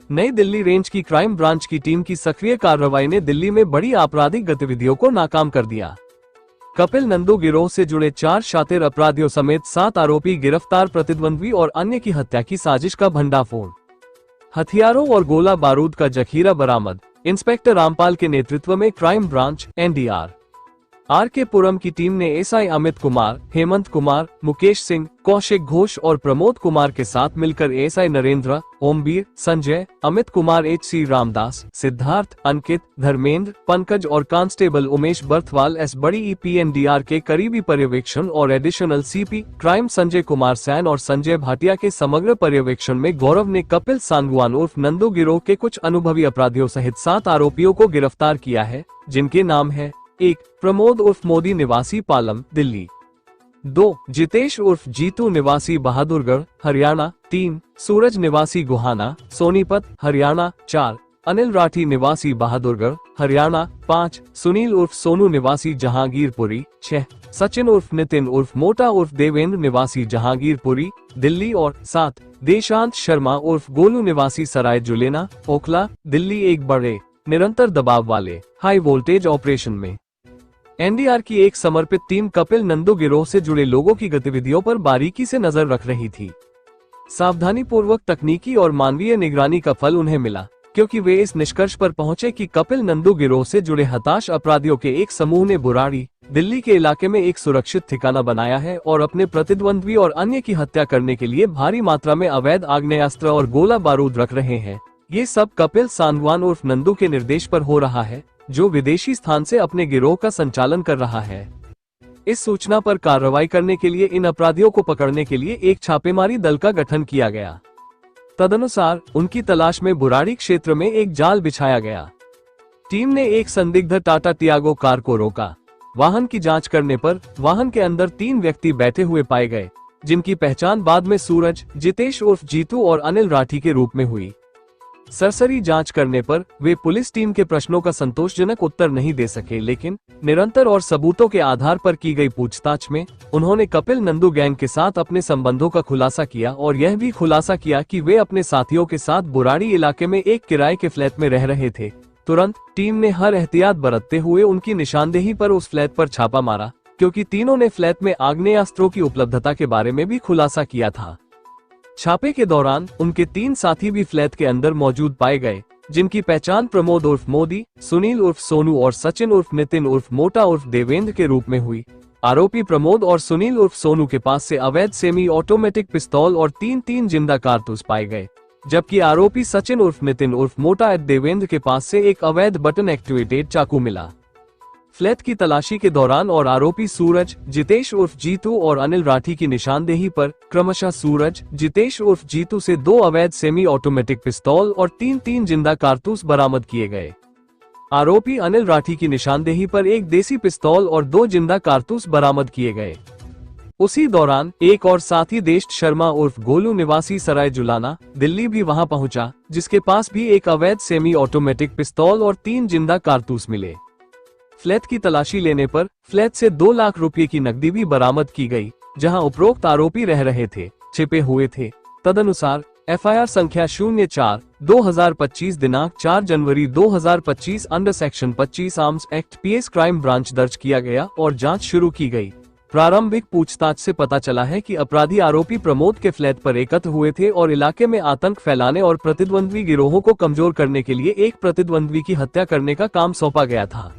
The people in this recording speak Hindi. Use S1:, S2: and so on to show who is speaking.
S1: नई दिल्ली रेंज की क्राइम ब्रांच की टीम की सक्रिय कार्रवाई ने दिल्ली में बड़ी आपराधिक गतिविधियों को नाकाम कर दिया। कपिल नंदू गिरोह से जुड़े 4 शातिर अपराधियों समेत 7 आरोपी गिरफ्तार, प्रतिद्वंद्वी और अन्य की हत्या की साजिश का भंडाफोड़। हथियारों और गोला बारूद का जखीरा बरामद। इंस्पेक्टर रामपाल के नेतृत्व में क्राइम ब्रांच एनडीआर के पुरम की टीम ने एसआई अमित कुमार, हेमंत कुमार, मुकेश सिंह, कौशिक घोष और प्रमोद कुमार के साथ मिलकर एसआई नरेंद्र, ओमबीर, संजय, अमित कुमार, एचसी रामदास, सिद्धार्थ, अंकित, धर्मेंद्र, पंकज और कांस्टेबल उमेश बर्थवाल एस बड़ी ईपीएनडीआर के करीबी पर्यवेक्षण और additional CP crime Sanjay Kumar Sain और संजय भाटिया के समग्र पर्यवेक्षण में गौरव ने कपिल सांगवान उर्फ नंदू गिरोह के कुछ अनुभवी अपराधियों सहित 7 आरोपियों को गिरफ्तार किया है, जिनके नाम है 1. प्रमोद उर्फ मोदी निवासी पालम, दिल्ली। 2. जितेश उर्फ जीतू निवासी बहादुरगढ़, हरियाणा। 3. सूरज निवासी गुहाना, सोनीपत, हरियाणा। 4. अनिल राठी निवासी बहादुरगढ़, हरियाणा। 5. सुनील उर्फ सोनू निवासी जहांगीरपुरी। 6. सचिन उर्फ नितिन उर्फ मोटा उर्फ देवेंद्र निवासी जहांगीरपुरी, दिल्ली। और 7. देशांत शर्मा उर्फ गोलू निवासी सराय जुलेना, ओखला, दिल्ली। एक बड़े निरंतर दबाव वाले हाई वोल्टेज ऑपरेशन में एनडीआर की एक समर्पित टीम कपिल नंदू गिरोह से जुड़े लोगों की गतिविधियों पर बारीकी से नजर रख रही थी। सावधानी पूर्वक तकनीकी और मानवीय निगरानी का फल उन्हें मिला, क्योंकि वे इस निष्कर्ष पर पहुंचे कि कपिल नंदू गिरोह से जुड़े हताश अपराधियों के एक समूह ने बुराड़ी, दिल्ली के इलाके में एक सुरक्षित ठिकाना बनाया है और अपने प्रतिद्वंद्वी और अन्य की हत्या करने के लिए भारी मात्रा में अवैध आग्नेयास्त्र और गोला बारूद रख रहे हैं। ये सब कपिल सांगवान उर्फ नंदू के निर्देश पर हो रहा है, जो विदेशी स्थान से अपने गिरोह का संचालन कर रहा है। इस सूचना पर कार्रवाई करने के लिए इन अपराधियों को पकड़ने के लिए एक छापेमारी दल का गठन किया गया। तदनुसार उनकी तलाश में बुराड़ी क्षेत्र में एक जाल बिछाया गया। टीम ने एक संदिग्ध टाटा टियागो कार को रोका। वाहन की जांच करने पर वाहन के अंदर 3 व्यक्ति बैठे हुए पाए गए, जिनकी पहचान बाद में सूरज, जितेश उर्फ जीतू और अनिल राठी के रूप में हुई। सरसरी जांच करने पर वे पुलिस टीम के प्रश्नों का संतोषजनक उत्तर नहीं दे सके, लेकिन निरंतर और सबूतों के आधार पर की गई पूछताछ में उन्होंने कपिल नंदू गैंग के साथ अपने संबंधों का खुलासा किया और यह भी खुलासा किया कि वे अपने साथियों के साथ बुराड़ी इलाके में एक किराए के फ्लैट में रह रहे थे। तुरंत टीम ने हर एहतियात बरतते हुए उनकी निशानदेही पर उस फ्लैट पर छापा मारा, क्योंकि तीनों ने फ्लैट में आग्नेयास्त्रों की उपलब्धता के बारे में भी खुलासा किया था। छापे के दौरान उनके 3 साथी भी फ्लैट के अंदर मौजूद पाए गए, जिनकी पहचान प्रमोद उर्फ मोदी, सुनील उर्फ सोनू और सचिन उर्फ नितिन उर्फ मोटा उर्फ देवेंद्र के रूप में हुई। आरोपी प्रमोद और सुनील उर्फ सोनू के पास से अवैध सेमी ऑटोमेटिक पिस्तौल और 3 जिंदा कारतूस पाए गए, जबकि आरोपी सचिन उर्फ नितिन उर्फ मोटा देवेंद्र के पास से एक अवैध बटन एक्टिवेटेड चाकू मिला। फ्लैट की तलाशी के दौरान और आरोपी सूरज, जितेश उर्फ जीतू और अनिल राठी की निशानदेही पर क्रमशः सूरज, जितेश उर्फ जीतू से 2 अवैध सेमी ऑटोमेटिक पिस्तौल और 3 जिंदा कारतूस बरामद किए गए। आरोपी अनिल राठी की निशानदेही पर एक देसी पिस्तौल और 2 जिंदा कारतूस बरामद किए गए। उसी दौरान एक और साथी देश शर्मा उर्फ गोलू निवासी सराय जुलाना, दिल्ली भी वहां पहुंचा, जिसके पास भी एक अवैध सेमी ऑटोमेटिक पिस्तौल और 3 जिंदा कारतूस मिले। फ्लैट की तलाशी लेने पर फ्लैट से 2 लाख रुपए की नकदी भी बरामद की गई, जहां उपरोक्त आरोपी रह रहे थे, छिपे हुए थे। तदनुसार एफआईआर संख्या 04/2025 दिनांक 4 जनवरी 2025 under section 25 arms act PS crime branch दर्ज किया गया और जांच शुरू की गई। प्रारंभिक पूछताछ से पता चला है कि अपराधी आरोपी प्रमोद के फ्लैट पर एकत्र हुए थे और इलाके में आतंक फैलाने और प्रतिद्वंद्वी गिरोहों को कमजोर करने के लिए एक प्रतिद्वंद्वी की हत्या करने का काम सौंपा गया था।